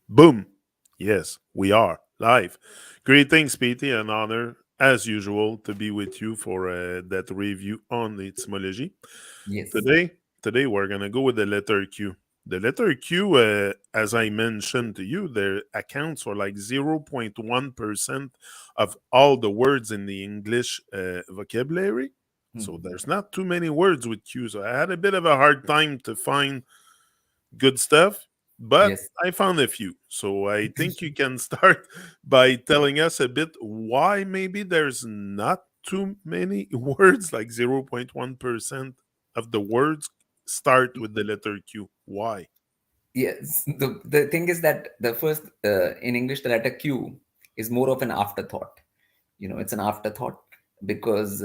Boom. Yes, we are live. Greetings, Petey, an honor, as usual, to be with you for that review on etymology. Yes. Today, today we're gonna go with the letter Q. The letter Q, as I mentioned to you, there accounts for like 0.1% of all the words in the English vocabulary. So Mhm. there's not too many words with Q. So I had a bit of a hard time to find good stuff, but Yes. I found a few. So I think you can start by telling us a bit why maybe there's not too many words, like 0.1% of the words start with the letter Q. Why? Yes. The thing is that the first in English the letter Q is more of an afterthought. It's an afterthought because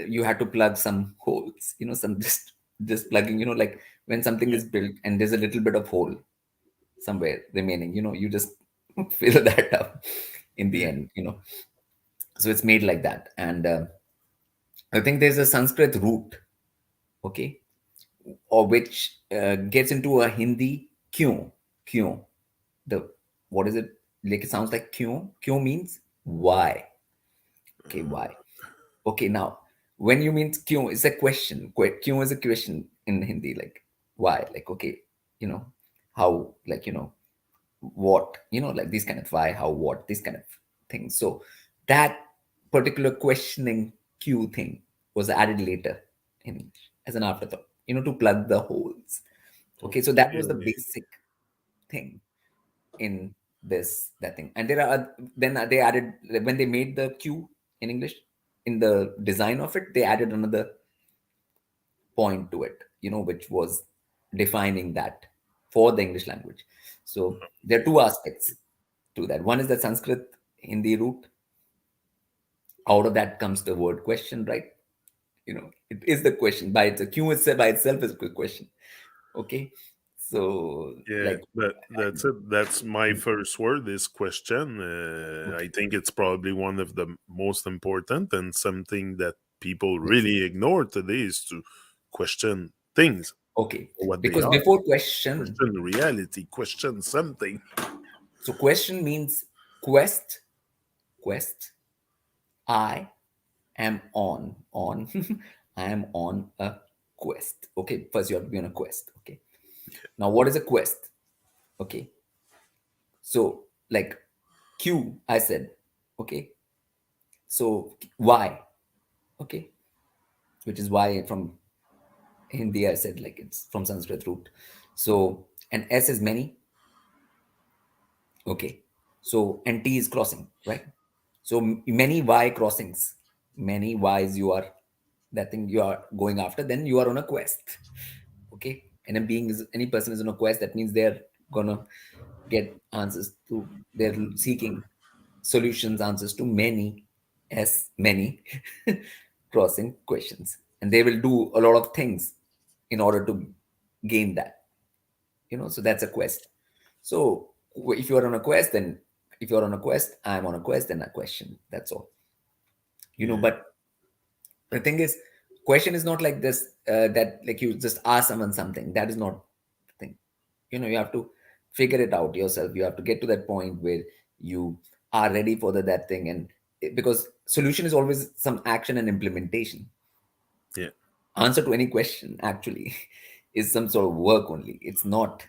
you had to plug some holes. Some just plugging. Like when something Yeah. is built and there's a little bit of hole somewhere remaining. You just fill that up in the Yeah. end. So it's made like that, and I think there's a Sanskrit root. Okay, or which gets into a Hindi kyun. Kyun. The what is it? Like it sounds like kyun. Kyun means why. Okay, why? Okay, now when you mean kyun, it's a question. Kyun is a question in Hindi, like why? Like okay, you know how, like what, like these kind of why, how, what, these kind of things. So that particular questioning Q thing was added later in English as an afterthought, to plug the holes. Okay, so that was the Okay. basic thing in this that thing. And there are then they added, when they made the Q in English, in the design of it, they added another point to it, which was defining that for the English language. So there are two aspects to that. One is the Sanskrit Hindi root. Out of that comes the word question, right? It is the question by its Q itself, by itself is a quick question. Okay, so Yeah, like, that's it. That's my first word is question. I okay, think it's probably one of the most important and something that people yes, really ignore today is to question things okay, for what they because are. before question, Question reality, question something. so question means quest. I am on I am on a quest. Okay, first you have to be on a quest. Okay, now what is a quest? Okay, so like Q, I said. Okay, so why? Okay, which is why from Hindi I said, like it's from Sanskrit root. So and S is many. Okay, so and T is crossing, right? So many Y crossings, many Ys you are, that thing you are going after, then you are on a quest. Okay, and a being is, any person is on a quest, that means they're gonna get answers to, they're seeking solutions, answers to many crossing questions, and they will do a lot of things in order to gain that. So that's a quest. So if you are on a quest, then if you're on a quest, I'm on a quest, then a question, that's all. Yeah, But the thing is, question is not like this, that like you just ask someone something, that is not the thing. You have to figure it out yourself. You have to get to that point where you are ready for that thing. And because solution is always some action and implementation. yeah, Answer to any question actually is some sort of work only. It's not,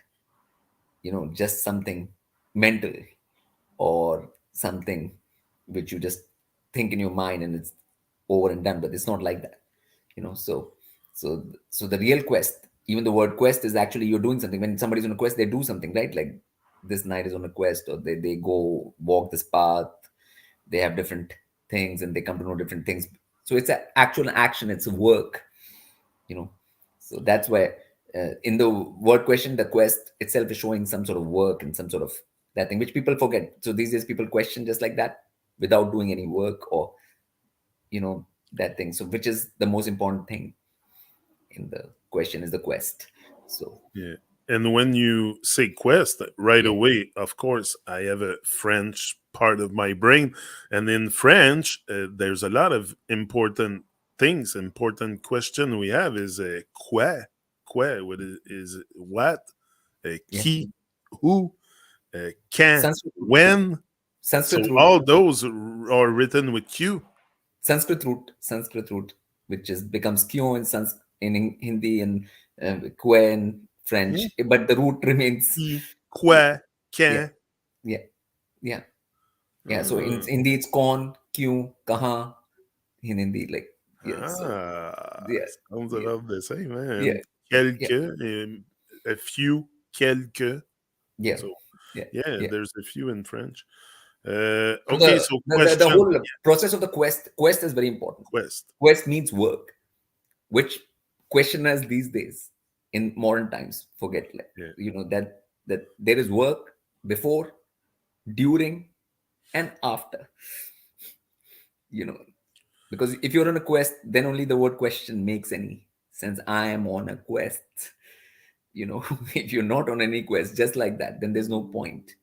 just something mental or something which you just think in your mind and it's over and done. But it's not like that. So the real quest, even the word quest, is actually you're doing something. When somebody's on a quest, they do something, right? Like this knight is on a quest, or they go walk this path. They have different things and they come to know different things. So it's an actual action, it's a work. you know so that's why, in the word question, the quest itself is showing some sort of work and some sort of that thing which people forget. So these days people question just like that, without doing any work, or that thing. So which is the most important thing in the question is the quest. So yeah. And when you say quest, right yeah, away, of course, I have a French part of my brain. And in French, there's a lot of important things. Important question we have is quoi? Quoi? What is what? yeah, Qui? Who? Quand, Sanskrit root. when. So Sanskrit root. all those are written with Q. Sanskrit root, which is becomes Q in Hindi and Que in Yeah. French, but the root remains. Qui, Yeah, quoi, yeah, quand. yeah, yeah, yeah. So in Ah, Hindi, it's Kaun, Kyun, Kahan. In Hindi, like, yeah. So yeah, sounds yeah, about the same, yeah, man. yeah, Quelques, a few, quelques. yeah, So yeah, yeah, yeah. there's a few in French. So Okay, so the question. whole process of the quest is very important. Quest. Quest means work, which questioners these days in modern times forget, like, Yeah. that there is work before, during, and after, you know because if you're on a quest, then only the word question makes any sense. I am on a quest. If you're not on any quest just like that, then there's no point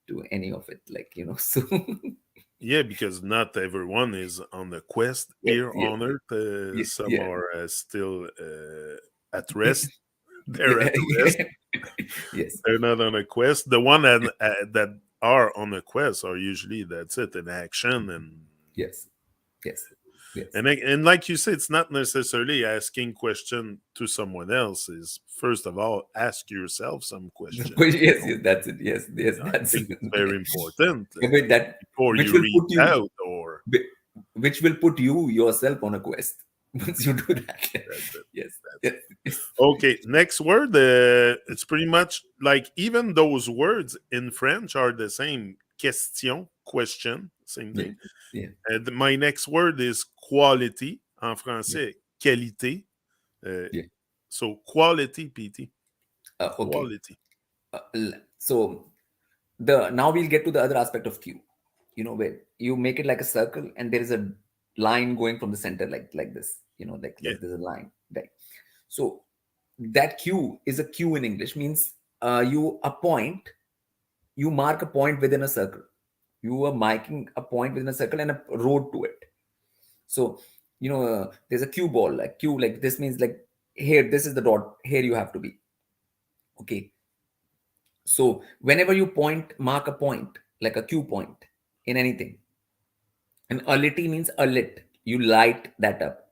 to any of it, like, so Yeah, because not everyone is on the quest yes, here yes, on Earth. yes, Some yeah, are still at rest. They're yeah, at rest. yes, They're not on a quest. The one that are on a quest are usually that's it in action yes, yes, yes. and like you said, it's not necessarily asking question to someone else. Is first of all ask yourself some questions. Yes, yes, that's it. Yes, yes, I that's think it's very important yeah, but that before which you will reach put you out or which will put you yourself on a quest once you do that. that's it. Yes, That's yes, it. yes, Okay, next word. It's pretty much like even those words in French are the same. Question, question, same yeah, thing. yeah, My next word is quality. En yeah, français, qualité. Uh, yeah. so quality, PT. Okay. Quality. So the now we'll get to the other aspect of Q. Where you make it like a circle, and there is a line going from the center, like this. Yeah. Like there's a line, right? So that Q is a Q in English, means you mark a point within a circle. You are marking a point within a circle and a road to it. So there's a cue ball, like cue, like this means, like, here, this is the dot, here you have to be. Okay. So whenever you mark a point, like a cue point in anything, and ality means alit, you light that up.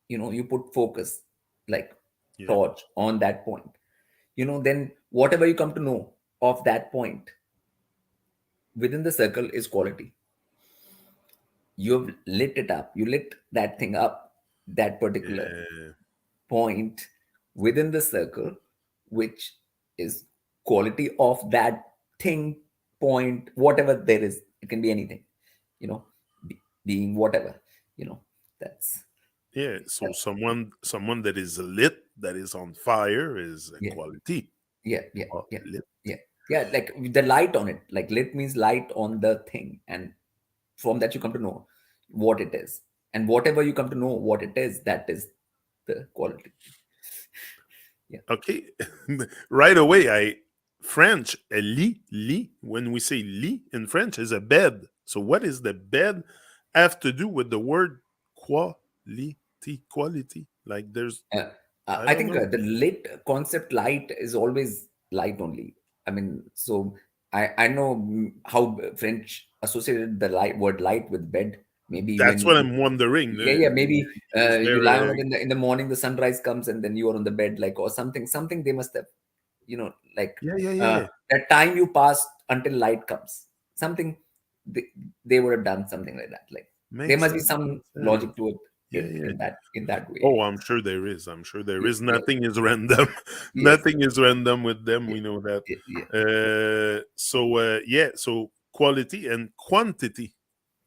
You put focus, like Yeah. torch on that point. Then whatever you come to know of that point within the circle is quality. You've lit it up, you lit that thing up, that particular Yeah. point within the circle, which is quality of that thing, point, whatever there is. It can be anything, you know being whatever, you know that's Yeah. So that's someone that is lit, that is on fire is a yeah, quality. yeah, yeah, yeah, Lit. yeah, yeah, like the light on it, like lit means light on the thing, and from that you come to know what it is, and whatever you come to know what it is, that is the quality. Yeah. Okay. Right away, French, a lit, when we say lit in French, is a bed. So what is the bed have to do with the word quality? Quality. Like there's, Uh, I I don't think know. the lit concept, light is always light only. I mean, so I know how French associated the word light with bed. Maybe That's when what I'm wondering. yeah, maybe Is you lie there on a, it in the morning, the sunrise comes, and then you are on the bed, like, or something they must have, like, yeah, yeah, yeah. that time you pass until light comes, something they, they would have done something like that. Like, there Makes must be sense. some Makes logic sense. to it, Yeah, yeah. in that way. Oh, I'm sure there is. I'm sure there Yeah, is. yeah, Nothing is random. yes, Nothing is random with them. yeah, We know that. yeah, yeah. Yeah. So quality and quantity.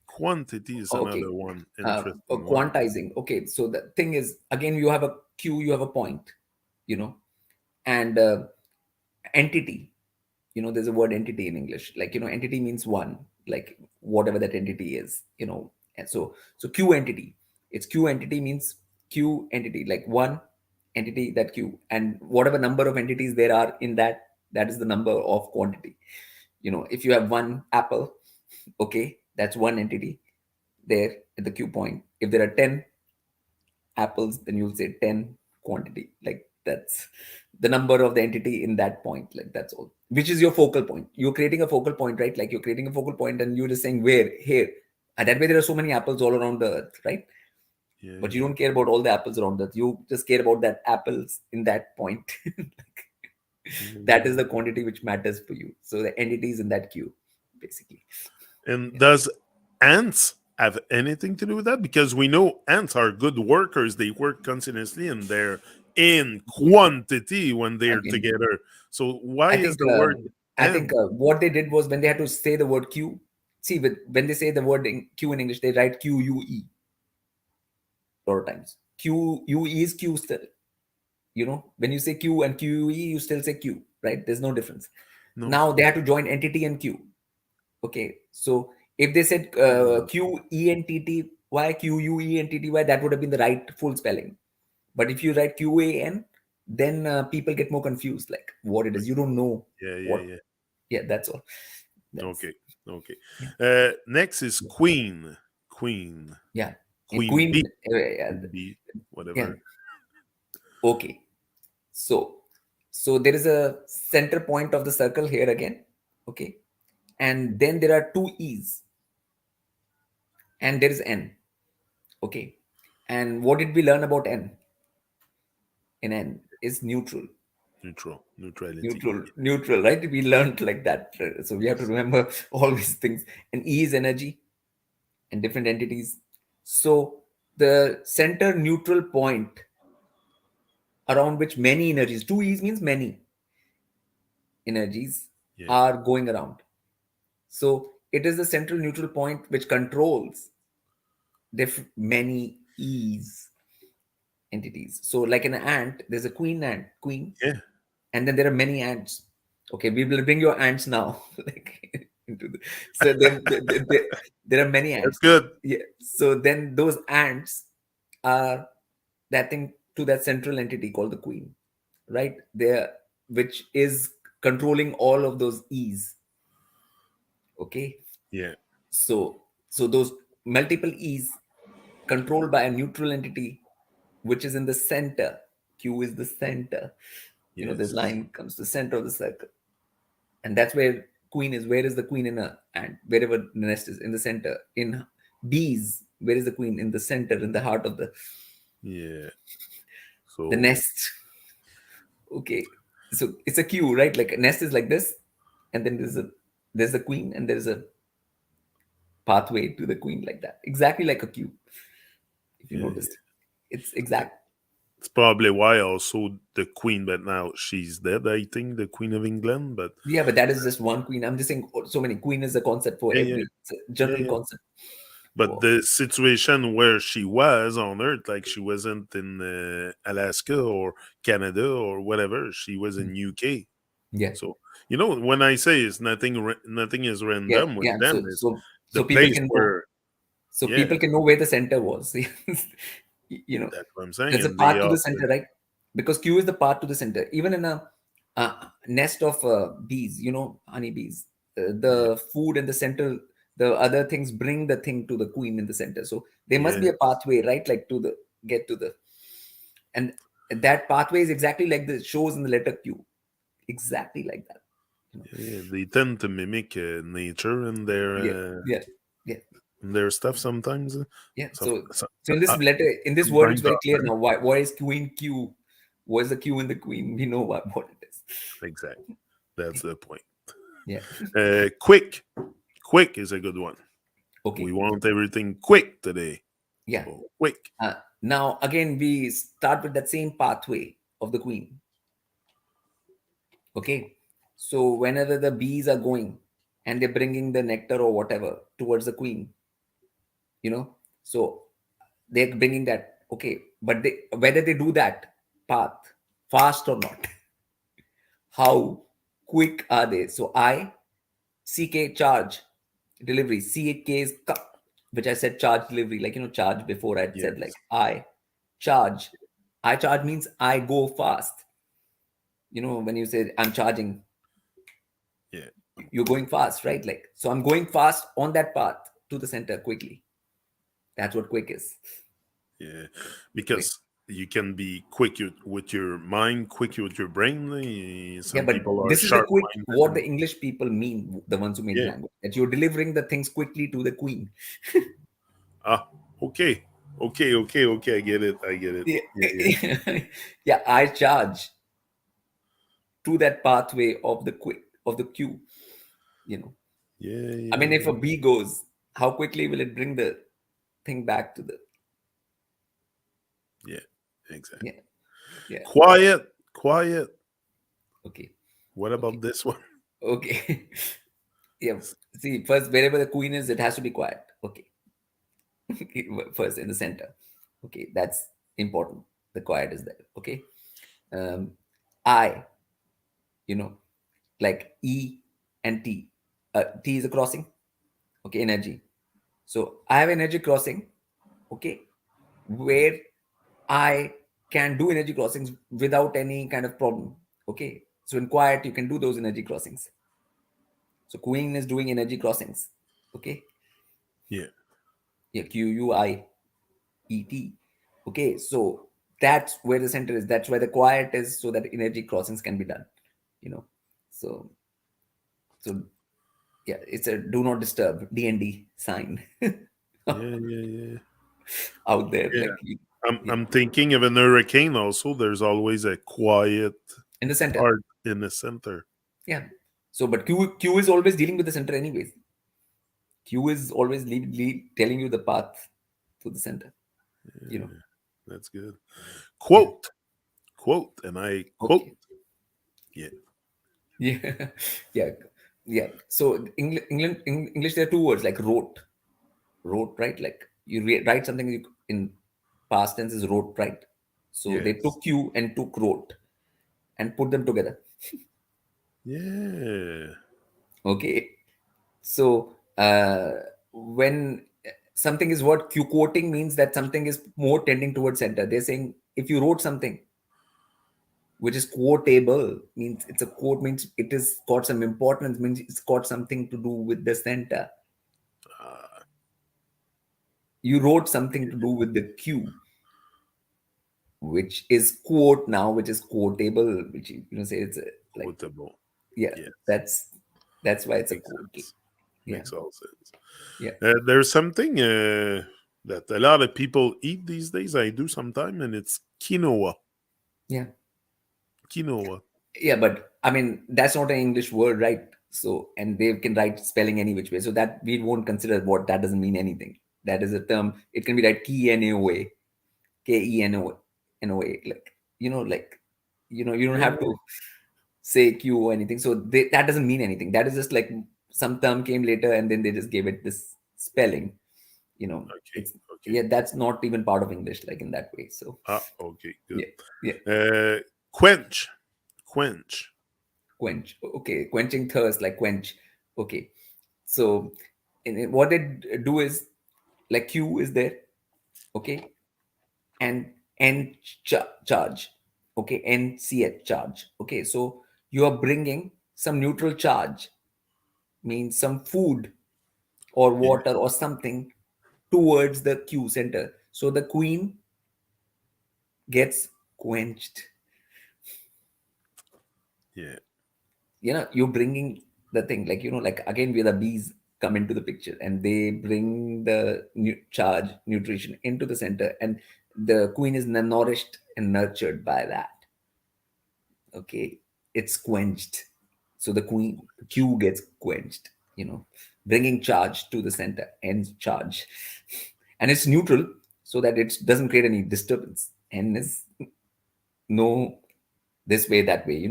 Quantity is another Okay. one. Interesting one. Quantizing. Okay, so the thing is, again, you have a Q, you have a point, you know, and entity. There's a word entity in English. Like, entity means one, like whatever that entity is. And so Q entity. It's Q entity means Q entity, like one entity, that Q, and whatever number of entities there are in that, that is the number of quantity. If you have one apple, okay, that's one entity there at the Q point. If there are 10 apples, then you'll say 10 quantity, like That's the number of the entity in that point. Like that's all. Which is your focal point. You're creating a focal point, right? Like you're creating a focal point, and you're just saying where here. And that way, there are so many apples all around the earth, right? Yeah, But you yeah. don't care about all the apples around that. You just care about that apples in that point. That is Mm. the quantity which matters for you. So the entities in that queue, basically. And does ants have anything to do with that? Because we know ants are good workers. They work continuously and they're in quantity when they're Again, together. So why I is think the word ant? what they did was when they had to say the word Q. See, when they say the word Q in English, they write QUE a lot of times. QUE is Q still. When you say Q and QUE, you still say Q, right? There's no difference. No. Now they had to join entity and Q. Okay, so if they said Mm. QENTTY, QUENTTY, that would have been the right full spelling. But if you write QAN, then people get more confused, like what it is. You don't know Yeah, yeah, what. yeah. Yeah, that's all. That's Okay, okay. yeah, Next is queen. Queen. yeah. And Queen Queen, bee. yeah, Queen bee. yeah. Whatever. Okay, so there is a center point of the circle here again. Okay, and then there are two E's, and there is N. Okay, and what did we learn about N? In N is neutral. Neutral. Neutrality. Neutral, right? We learned like that. So we have to Yes. remember all these things. And E is energy and different entities. So the center neutral point around which many energies, two E's means many energies Yeah. are going around. So it is the central neutral point which controls many E's entities. So like an ant, there's a queen, Yeah. and then there are many ants. Okay, we will bring your ants now. Like into the, so then there are many That's ants. good. Yeah. So then those ants are that thing to that central entity called the queen, right? There, which is controlling all of those E's. Okay. Yeah. So those multiple E's controlled by a neutral entity, which is in the center. Q is the center. This Yes. line comes to the center of the circle, and that's where queen is. Where is the queen in a ant? Wherever the nest is, in the center. In bees, where is the queen? In the center, in the heart of Yeah. the So nest. Okay, so it's a queue, right? Like a nest is like this, and then there's a queen, and there's a pathway to the queen, like that, exactly like a queue. If you yeah, yeah. noticed, it's exact. It's probably why also the queen, but now she's dead. I think the Queen of England, but Yeah, but that is just one queen. I'm just saying, so many. Queen is a concept for yeah, yeah, every. It's a yeah, general yeah. concept But for. the situation where she was on Earth, like she wasn't in Alaska or Canada or whatever, she was in UK. Yeah, So when I say it's nothing, nothing is yeah, random with yeah. them. So It's so the so people place can know. where, So yeah, people can know where the center was. you know, that's what I'm saying, there's a and they path to the often, center, right? Because Q is the path to the center. Even in a nest of bees, honeybees, yeah, the food in the center, the other things bring the thing to the queen in the center. So there must yeah, be a pathway, right? Like to the get to the and that pathway is exactly like the shows in the letter Q, exactly like that. You know. yeah. They tend to mimic nature Yeah, yeah, yeah. in their stuff sometimes. Yeah. So, So so in this uh, letter, in this word, it's sometimes very clear now. Why is queen Q? What is the Q in the queen? We know what it is. exactly. That's the point. Yeah. Quick, quick is a good one. We Okay. want everything quick today. Yeah. So quick. Now again, we start with that same pathway of the queen. Okay. So whenever the bees are going and they're bringing the nectar or whatever towards the queen, you know, so they're bringing that. Okay, but whether they do that path fast or not, how quick are they? So CK charge delivery. CK is which I said charge delivery, like charge before I said like Yes. I charge. I charge means I go fast. When you say I'm charging, Yeah. you're going fast, right? Like so I'm going fast on that path to the center quickly. That's what quick is. Yeah. Quick. Because you can be quick with your mind, quick with your brain. Yeah, Some but people are this is the sharp quick what minded. the English people mean, the ones who made the Yeah. language, that you're delivering the things quickly to the queen. Ah. Okay. Okay. Okay. Okay. I get it. I get it. Yeah, Yeah. Yeah. yeah, I charge to that pathway of the quick of the queue. You know, Yeah. I mean, if Yeah. a bee goes, how quickly will it bring the thing back to the? Yeah. Exactly. Yeah, yeah. Quiet. Quiet. Okay, What okay, about this one? okay. Yeah. See, first, wherever the queen is, it has to be quiet. Okay, first in the center. Okay, that's important. The quiet is there. Okay. Um, I, you know, like E and T. T is a crossing. Okay, energy. So I have energy crossing. Okay, where I can do energy crossings without any kind of problem. Okay, so in quiet you can do those energy crossings. So queen is doing energy crossings. Okay, Yeah. yeah, QUIET. Okay, so that's where the center is. That's where the quiet is, so that energy crossings can be done. You know, so so yeah, it's a do not disturb DND sign Yeah. Yeah. Yeah. out there. Yeah. Like yeah, I'm thinking of an hurricane also. There's always a quiet in the center. part in the center. Yeah. So, but Q is always dealing with the center anyways. Q is always telling you the path to the center. You know. That's good. Yeah. Quote. Quote. And I quote. Okay. Yeah. Yeah. Yeah. Yeah. So English, there are two words like wrote, right? Like you write something in past tense is wrote, right? So they Yes. took Q and took wrote and put them together. Yeah. Okay. So when something is what Q quoting means that something is more tending towards center. They're saying if you wrote something which is quotable, means it's a quote, means it is got some importance, means it's got something to do with the center. Uh, You wrote something to do with the Q, which is quote now, which is quotable, which say it's like quotable. yeah, Yes. that's why it's a Makes quote. sense. Yeah, Makes all sense. yeah, There's something that a lot of people eat these days. I do sometime, and it's quinoa. yeah. Quinoa. Yeah, but I mean that's not an English word, right? So and they can write spelling any which way. So that we won't consider what that doesn't mean anything. That is a term. It can be like KENOA, KENOA, like like you don't have Yeah. to say Q or anything. So that doesn't mean anything. That is just like some term came later and then they just gave it this spelling. Okay. It's Okay. yeah, that's not even part of English like in that way. So Ah. Okay. Good. yeah, yeah. Quench. Quench. Quench. Okay, quenching thirst, like quench. Okay, so what they do is like Q is there, okay, and charge, okay, NCH charge. Okay, so you are bringing some neutral charge, means some food or Yeah. water or something towards the Q center. So the queen gets quenched. Yeah. You're bringing the thing, like like again where the bees come into the picture and they bring the charge nutrition into the center, and the queen is nourished and nurtured by that. Okay, it's quenched. So the queen q gets quenched, bringing charge to the center and charge, and it's neutral so that it doesn't create any disturbance and is no this way that way.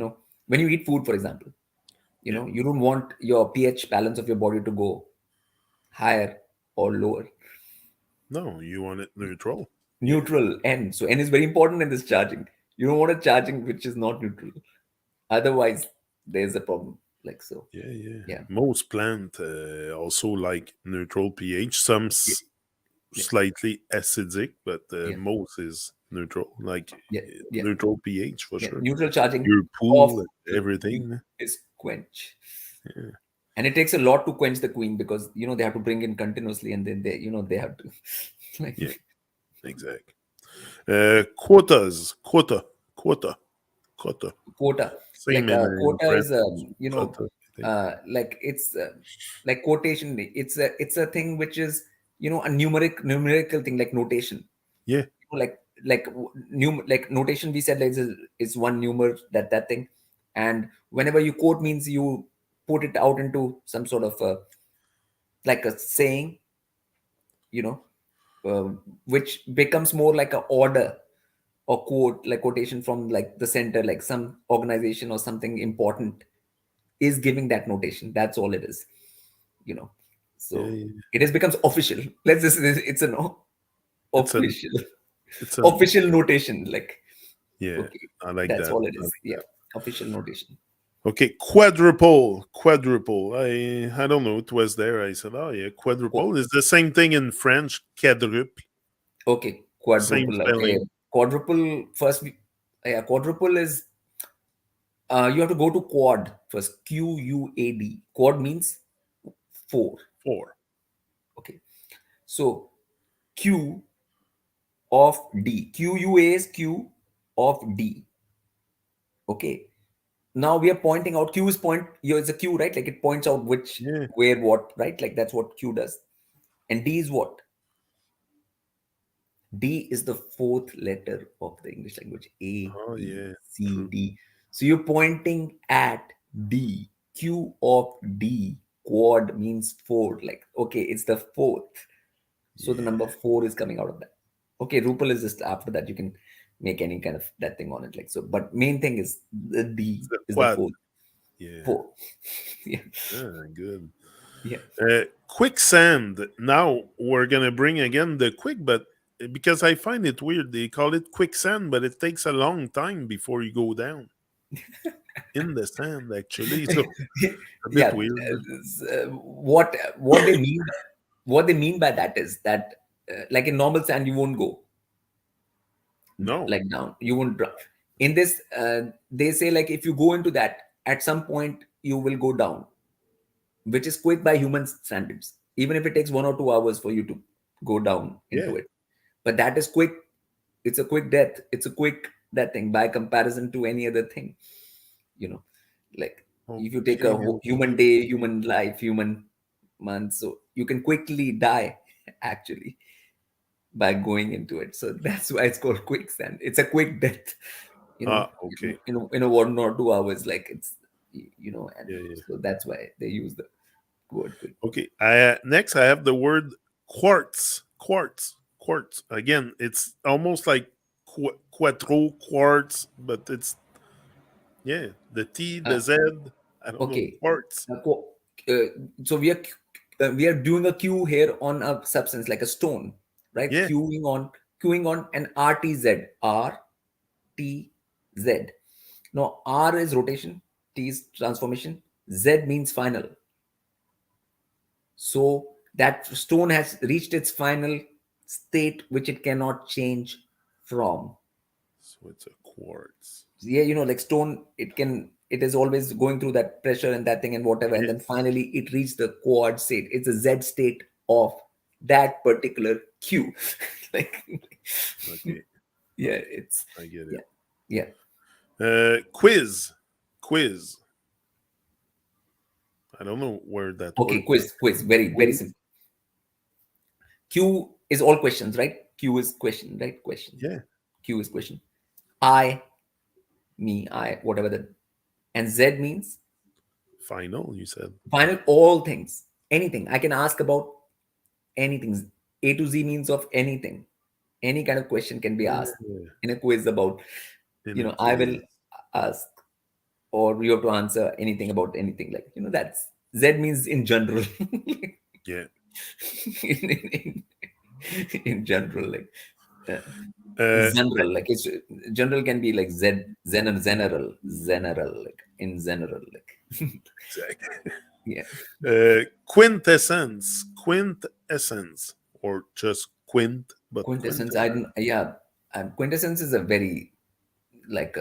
When you eat food, for example, Yeah. you don't want your pH balance of your body to go higher or lower. No, you want it neutral. Yeah. Neutral n. So n is very important in this charging. You don't want a charging which is not neutral. Otherwise, there's a problem. Like so. Yeah. Yeah. Yeah. Most plant also like neutral pH. Some Yeah. Yeah. slightly acidic, but Yeah. most is neutral, like Yeah. Yeah. neutral pH for Yeah. sure. Neutral charging Your of pool, the queen everything. is quench. Yeah. And it takes a lot to quench the queen because they have to bring in continuously and then they have to like Yeah. Exactly. Quotas, quota. Quota. Same in Quota French. is Quota, I think. like it's like quotation. It's a thing which is a numerical thing like notation. Yeah, Like like notation we said like is one numer that thing, and whenever you quote means you put it out into some sort of like a saying, you know uh, which becomes more like a order or quote, like quotation from like the center, like some organization or something important is giving that notation. That's all it is, you know yeah, so yeah. it has becomes official. Let's just, it's an It's an official it's an official notation, like, yeah. okay, I like that's that. all it I is. like Yeah, that. official notation. Okay, quadruple. I don't know. It was there. I said, oh yeah, Qu- quadruple is the same thing in French. Quadruple, okay, same quadruple. Okay, spelling. quadruple first. Yeah, quadruple is you have to go to quad first. QUAD. Quad means four. Four. Okay, so Q of D. QUA is Q of D. Okay. Now we are pointing out Q is point. Here is a Q, right? Like it points out which, Yeah. where, what, right? Like that's what Q does. And D is what? D is the fourth letter of the English language. A, Oh B, yeah. C, True. D. So you're pointing at D. Q of D. Quad means four. Like, okay, it's the fourth. So the Yeah. number four is coming out of that. Okay, Rupal is just after that. You can make any kind of that thing on it. Like so. But main thing is the D It's a is the quad. fourth. Yeah. Four. Yeah. Good. Yeah. Quicksand. Now we're gonna bring again the quick, but because I find it weird, they call it quicksand, but it takes a long time before you go down in the sand. Actually, so a bit Yeah. weird. What they mean by that is that like in normal sand you won't go No. like down, you won't drop. In this they say like if you go into that at some point you will go down, which is quick by human standards, even if it takes 1 or 2 hours for you to go down Yeah. into it. But that is quick. It's a quick death. It's a quick that thing by comparison to any other thing, you know like if you take Okay. a human Okay. day, human life, human month, so you can quickly die actually by going into it. So that's why it's called quicksand. It's a quick death, Okay. in a 1 or 2 hours, like it's and Yeah. Yeah. so that's why they use the word quick. Okay. Next, I have the word quartz. Quartz. Again, it's almost like quattro quartz, but it's yeah. The T, uh, the Z. I don't know. okay. Quartz. Uh, co- so we are doing a Q here on a substance like a stone, right? Yeah. Queuing on an RTZ. Now R is rotation, T is transformation, Z means final. So that stone has reached its final state, which it cannot change from. So it's a quartz. Yeah, like stone, it is always going through that pressure and that thing and whatever, and Yeah. then finally it reached the quad state. It's a Z state of that particular Q. Like, Okay. yeah, it's I get yeah, it. yeah. Quiz. Quiz. I don't know where that Okay, word. quiz, very, very Quiz. simple. Q is all questions, right? Q is question, right? Question. Yeah. Q is question. I, me, I, whatever the, and Z means Final. You said. final, all things, anything. I can ask about anything. A to Z means of anything. Any kind of question can be asked Yeah. in a quiz about, In a I will quiz. ask, or you have to answer anything about anything. Like, that's Z means in general. Yeah. in, in, in, in general, like uh, Uh, general, like it's general can be like general, like in general, like exactly. yeah. Quintessence, or just quint, but Quintessence, I quintessence. don't, yeah. Quintessence is a very like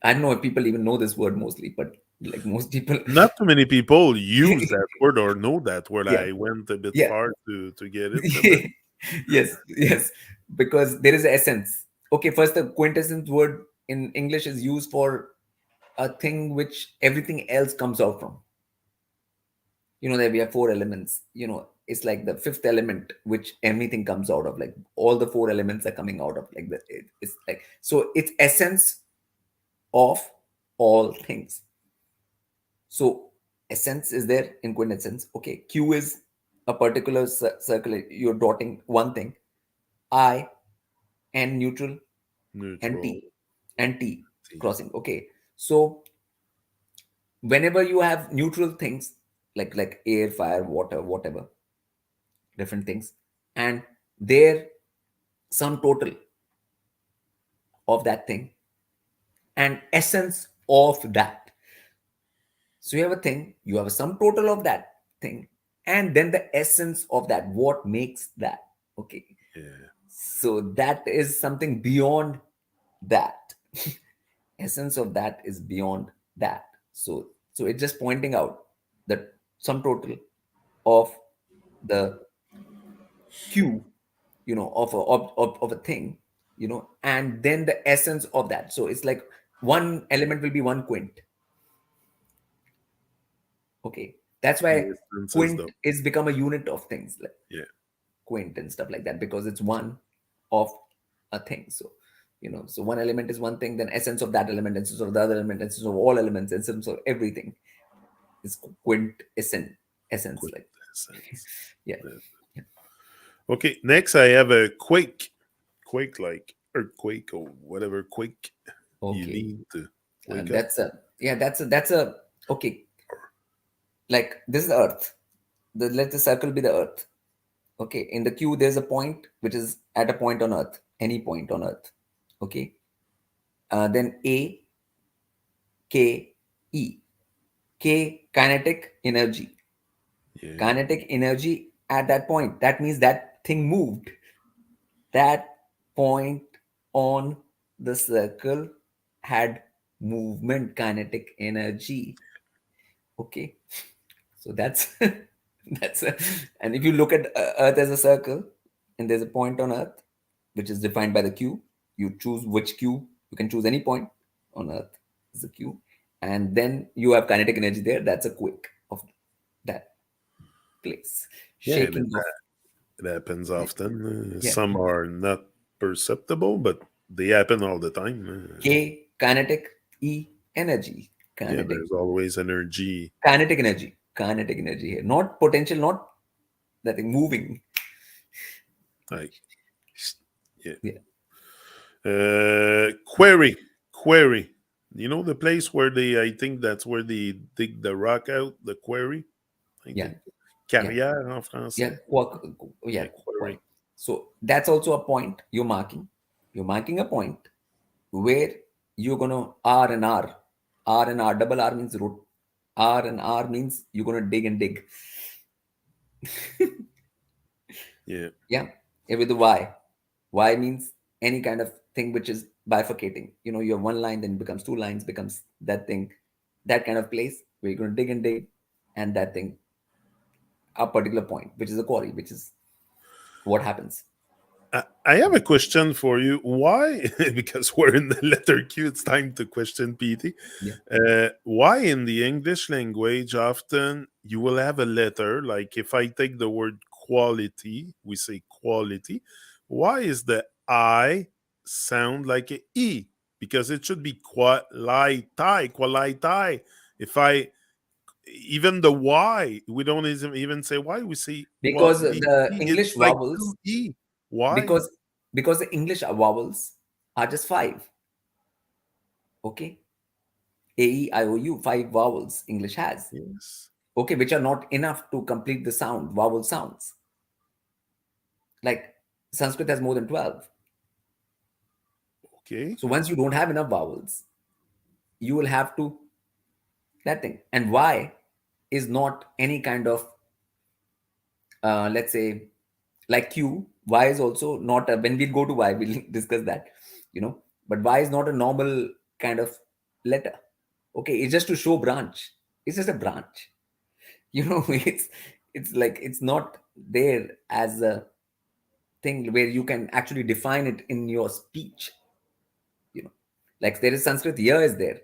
I don't know if people even know this word mostly, but like most people, Not too many people use that word or know that word. yeah, I went a bit yeah. far to get it, but Yes, yes. because there is essence. Okay, first, the quintessence word in English is used for a thing which everything else comes out from. That we have four elements. It's like the fifth element which everything comes out of. Like all the four elements are coming out of. Like it's like, so it's essence of all things. So essence is there in quintessence. Okay, Q is a particular circle. You're dotting one thing. I, N neutral, and Neutral. T T. crossing. Okay, so whenever you have neutral things like air, fire, water, whatever, different things, and their sum total of that thing and essence of that. So you have a thing, you have a sum total of that thing, and then the essence of that, what makes that. Okay, Yeah. so that is something beyond that. Essence of that is beyond that. So it's just pointing out that sum total of the Q, of a thing, and then the essence of that. So it's like one element will be one quint. Okay, that's why The essence is quint the. is become a unit of things, like Yeah. quint and stuff like that, because it's one of a thing. So one element is one thing, then essence of that element, essence of the other element, essence of all elements, essence of everything is quint essence, like. Quintessence. Yeah. Yeah. Yeah. Okay. Next, I have a quake. Quake like earthquake or whatever quake you Okay. need to wake And up. that's a okay. Like this is the Earth. Let the circle be the Earth. Okay. In the Q, there's a point which is at a point on Earth, any point on Earth. Okay. Then A, K, E. K, kinetic energy. Yeah. Kinetic energy at that point. That means that thing moved. That point on the circle had movement, kinetic energy. Okay. So that's that's and if you look at Earth as a circle, and there's a point on Earth which is defined by the Q, you choose which Q. You can choose any point on Earth as a Q, and then you have kinetic energy there. That's a quake of that place, Yeah. And shaking of. it happens often. Yeah. Some are not perceptible, but they happen all the time. K, kinetic. E, energy. Yeah. Kinetic. There's always energy. Kinetic energy. Kinetic energy here, not potential, not that thing moving. Like, yeah. Yeah. Query. Query. You know the place where I think that's where they dig the rock out, the quarry, I Yeah. think. Yeah. Carrière en Yeah, français. yeah, Yeah, quarry. quarry. So that's also a point you're marking. You're marking a point where you're gonna R and R. R and R, double R means root. R and R means you're gonna dig and dig. Yeah. Yeah. With the Y. Y means any kind of thing which is bifurcating. You have one line, then it becomes two lines, becomes that thing, that kind of place where you're gonna dig and dig, and that thing, a particular point, which is a quarry, which is what happens. I have a question for you. Why? Because we're in the letter Q, it's time to question PT. Yeah. Why in the English language often you will have a letter, like if I take the word quality, we say quality. Why is the I sound like a E? Because it should be quality, quality. If I even the Y, we don't even say Y, we say Because the It's English like vowels, two E. Why? because because the English vowels are just five. Okay, A E I O U, five vowels English has. Yes. Okay, which are not enough to complete the vowel sounds. Like Sanskrit has more than 12. Okay. So once you don't have enough vowels, you will have to that thing. And Y is not any kind of let's say, like Q. Y is also not when we go to Y, we'll discuss that. But Y is not a normal kind of letter. Okay, it's just to show branch. It's just a branch. It's like it's not there as a thing where you can actually define it in your speech. You know, like there is Sanskrit, ya is there.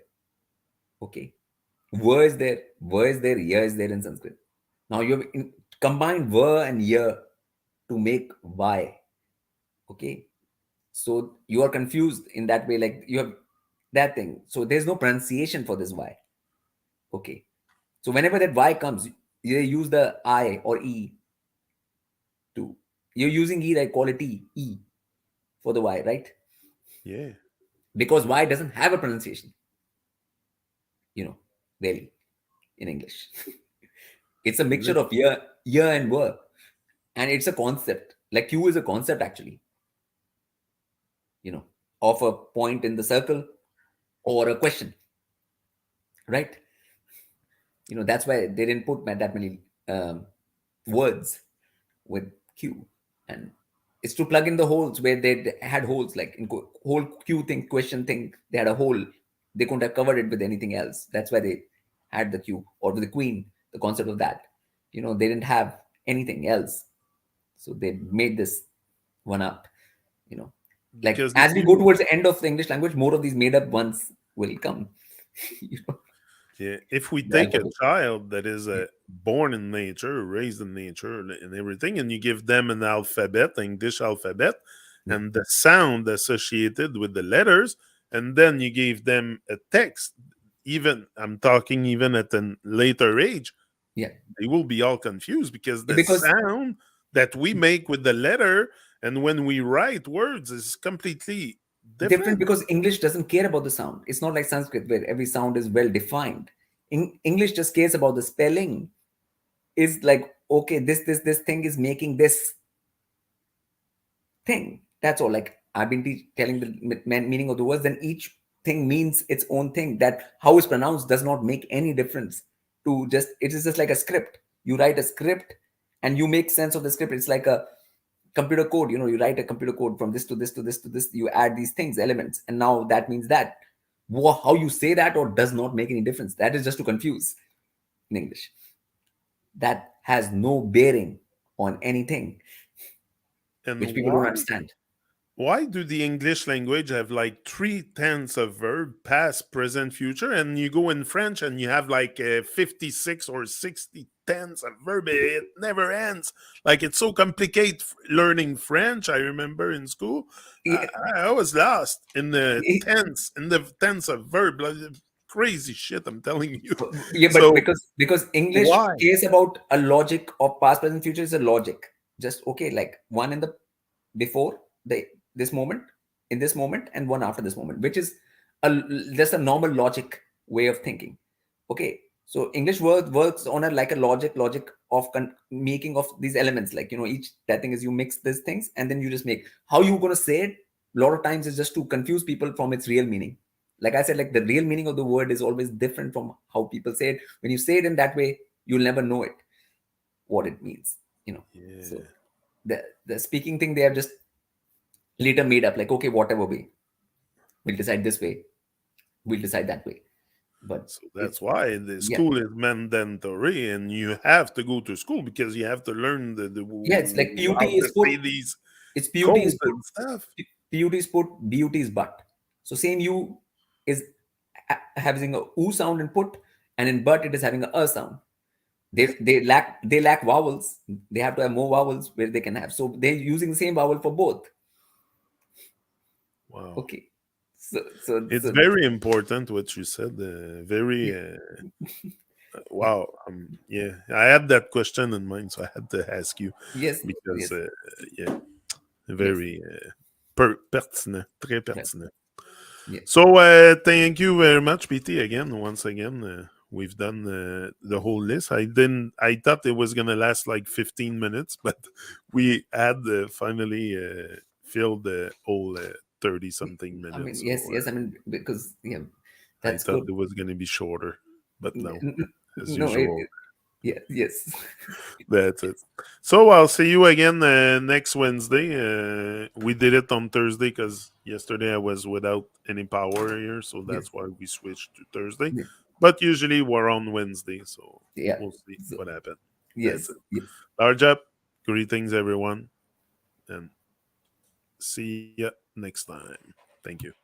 Okay. Va is there, va is there, ya is there in Sanskrit. Now you have combined va and ya to make why. Okay. So you are confused in that way, like you have that thing. So there's no pronunciation for this why. Okay. So whenever that y comes, you use the I or E to. You're using E like quality E for the Y, right? Yeah. Because Y doesn't have a pronunciation, you know, really, in English. It's a mixture of year and were. And it's a concept. Like Q is a concept actually, you know, of a point in the circle or a question, right? That's why they didn't put that many words with Q. And it's to plug in the holes where they had holes, like in whole Q thing, question thing, they had a hole. They couldn't have covered it with anything else. That's why they had the Q, or with the queen, the concept of that. They didn't have anything else. So they made this one up, you know. Like Because the as we go Q, towards the end of the English language, more of these made up ones will come. you know, yeah, if we the take a alphabet. child that is Yeah. born in nature, raised in nature, and everything, and you give them an alphabet, English alphabet, Yeah. and the sound associated with the letters, and then you gave them a text, even I'm talking even at a later age, Yeah. they will be all confused because the Because sound that we make with the letter and when we write words is completely different, different. because English doesn't care about the sound. It's not like Sanskrit where every sound is well defined. English just cares about the spelling. Is like, okay, this thing is making this thing. That's all. Like I've been telling the meaning of the words, then each thing means its own thing. That how it's pronounced does not make any difference. To just it is just like a script. You write a script and you make sense of the script. It's like a computer code. You write a computer code from this to this to this to this. You add these things, elements, and now that means that. How you say that or does not make any difference. That is just to confuse in English. That has no bearing on anything, which And people don't understand. why do the English language have like three tense of verb, past, present, future, and you go in French and you have like 56 or 60 tense of verb? It never ends. Like it's so complicated learning French. I remember in school, I, Yeah, I was lost in the tense of verb. Like, crazy shit, I'm telling you. yeah, but So because English why? cares about a logic of past, present, future is a logic. Just okay, like one in the before the this moment, in this moment, and one after this moment, which is just a normal logic way of thinking. Okay, so English works on a like a logic of making of these elements. Like each that thing is you mix these things and then you just make how you gonna say it. A lot of times is just to confuse people from its real meaning. Like I said, like the real meaning of the word is always different from how people say it. When you say it in that way, you'll never know it what it means. So Yeah. the speaking thing they have just later made up. Like okay, whatever way we'll decide this way, we'll decide that way. But So it's that's why the yeah, school is mandatory, and you have to go to school because you have to learn yeah. It's like PUT how to is put. say these It's PUT is codes put. and stuff. PUT is put. BUT is but. So same U is having a U sound in put, and in but it is having a sound. They lack vowels. They have to have more vowels where they can have. So they're using the same vowel for both. Wow, Okay. So it's very important what you said. Very wow. Yeah, I had that question in mind, so I had to ask you yes, because yes, yeah, yes, very pertinent, très right, pertinent. yeah, So thank you very much, PT. Again, once again, we've done the whole list. I didn't. I thought it was gonna last like 15 minutes, but we had finally filled the whole 30 something I mean, minutes. yes, So yes. I mean, because yeah, I that's thought good. it was gonna be shorter, but no, as No, usual. yeah, yes, That's it. So I'll see you again next Wednesday. We did it on Thursday because yesterday I was without any power here, so yes, that's why we switched to Thursday. yeah, But usually we're on Wednesday, so yeah. we'll see So, what happens. That's yes, it. yes. Large up. Greetings, everyone, and See ya next time. Thank you.